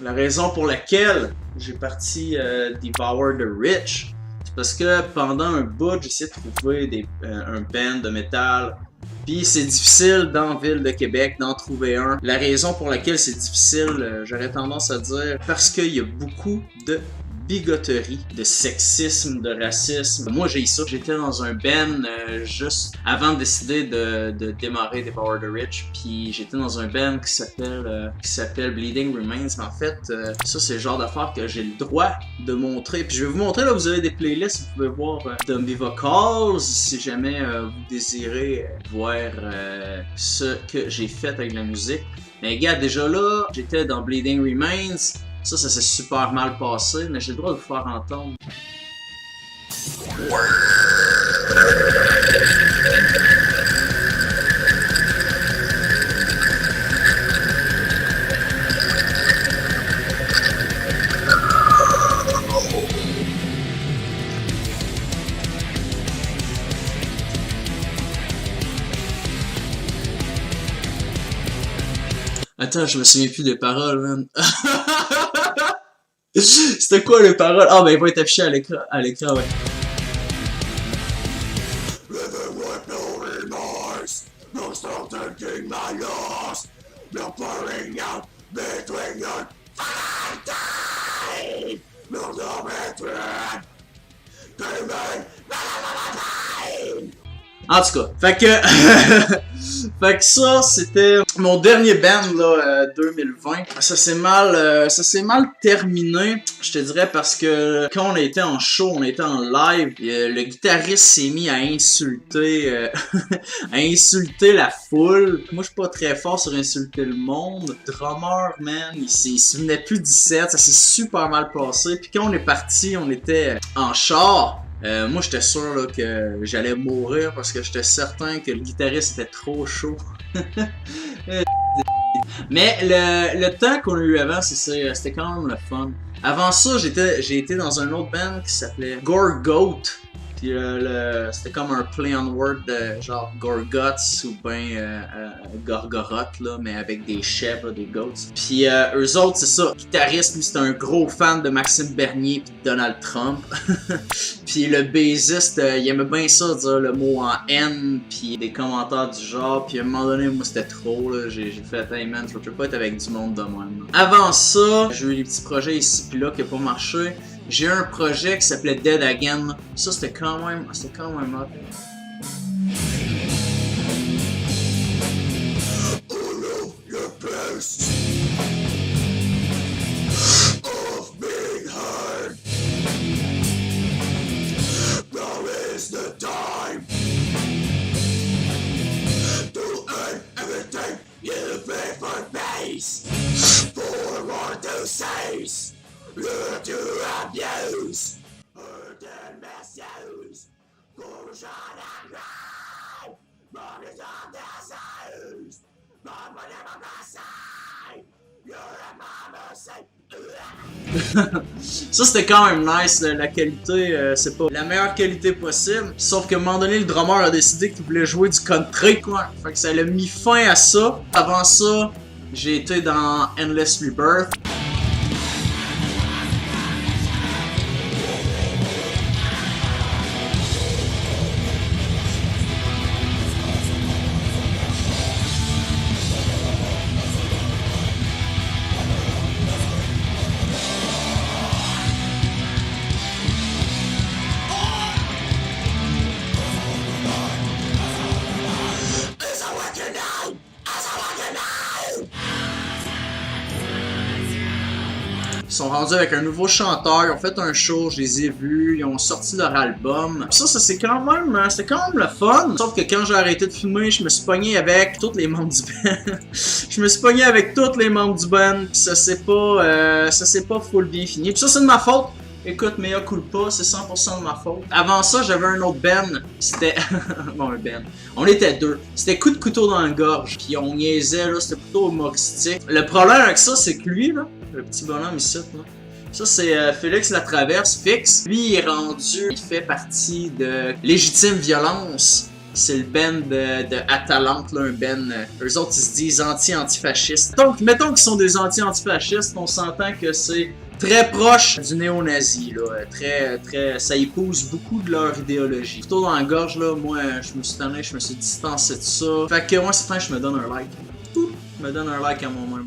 La raison pour laquelle j'ai parti Devour the Rich, c'est parce que pendant un bout, j'essayais de trouver un band de métal. Puis c'est difficile dans la ville de Québec d'en trouver un. La raison pour laquelle c'est difficile, j'aurais tendance à dire, parce qu'il y a beaucoup de bigoterie, de sexisme, de racisme. Moi j'ai ça. J'étais dans un band juste avant de décider de démarrer Devour the Rich. Puis j'étais dans un band qui s'appelle Bleeding Remains. Mais en fait, ça c'est le genre d'affaire que j'ai le droit de montrer. Puis je vais vous montrer, là vous avez des playlists, vous pouvez voir Zombie Vocals si jamais vous désirez voir ce que j'ai fait avec la musique. Mais gars, déjà là, j'étais dans Bleeding Remains. Ça s'est super mal passé, mais j'ai le droit de vous faire entendre. Attends, je me souviens plus des paroles, man. C'était quoi les paroles? Ah, ben, il va être affiché à l'écran, ouais. En tout cas, fait que ça, c'était mon dernier band, là, 2020. Ça s'est mal terminé, je te dirais, parce que quand on était en show, on était en live, le guitariste s'est mis à insulter, à insulter la foule. Moi, je suis pas très fort sur insulter le monde. Le drummer, man, il se souvenait plus du set, ça s'est super mal passé. Puis quand on est parti, on était en char. Moi, j'étais sûr là, que j'allais mourir parce que j'étais certain que le guitariste était trop chaud. Mais le temps qu'on a eu avant, c'était quand même le fun. Avant ça, j'ai été dans un autre band qui s'appelait Gorgoat. Puis c'était comme un play on word de genre Gorguts ou ben Gorgoroth, là, mais avec des chèvres, des goats. Puis eux autres, c'est ça. Le guitariste, lui, c'était un gros fan de Maxime Bernier puis de Donald Trump. Puis le bassiste, il aimait bien ça, dire le mot en N, puis des commentaires du genre. Puis à un moment donné, moi, c'était trop, là. J'ai fait, hey man, je veux pas être avec du monde de même. Avant ça, j'ai eu des petits projets ici puis là qui n'ont pas marché. J'ai eu un projet qui s'appelait Dead Again. Ça, c'était quand même hot. Ça c'était quand même nice, la qualité, c'est pas la meilleure qualité possible. Sauf qu'à un moment donné, le drummer a décidé qu'il voulait jouer du country, quoi. Fait que ça l'a mis fin à ça. Avant ça, j'ai été dans Endless Rebirth. Ils sont rendus avec un nouveau chanteur, ils ont fait un show, je les ai vus, ils ont sorti leur album. Ça c'était quand même le fun. Sauf que quand j'ai arrêté de filmer, je me suis pogné avec tous les membres du band. Je me suis pogné avec tous les membres du band, pis ça s'est pas full bien fini. Pis ça c'est de ma faute. Écoute, mea culpa, c'est 100% de ma faute. Avant ça, j'avais un autre band, c'était... bon, un band. On était deux. C'était coup de couteau dans la gorge, puis on niaisait, là, c'était plutôt humoristique. Le problème avec ça, c'est que lui, là, le petit bonhomme ici, là, ça c'est Félix Latraverse, Fix. Lui, il est rendu, il fait partie de Légitime Violence. C'est le band de Atalante, là, un band. Eux autres, ils se disent anti-antifascistes. Donc, mettons qu'ils sont des anti-antifascistes, on s'entend que c'est très proche du néo-nazi, là. Très, ça épouse beaucoup de leur idéologie. Plutôt dans la gorge, là, moi, je me suis tanné, je me suis distancé de ça. Fait que, moi, c'est temps que je me donne un like. Je me donne un like à moi-même.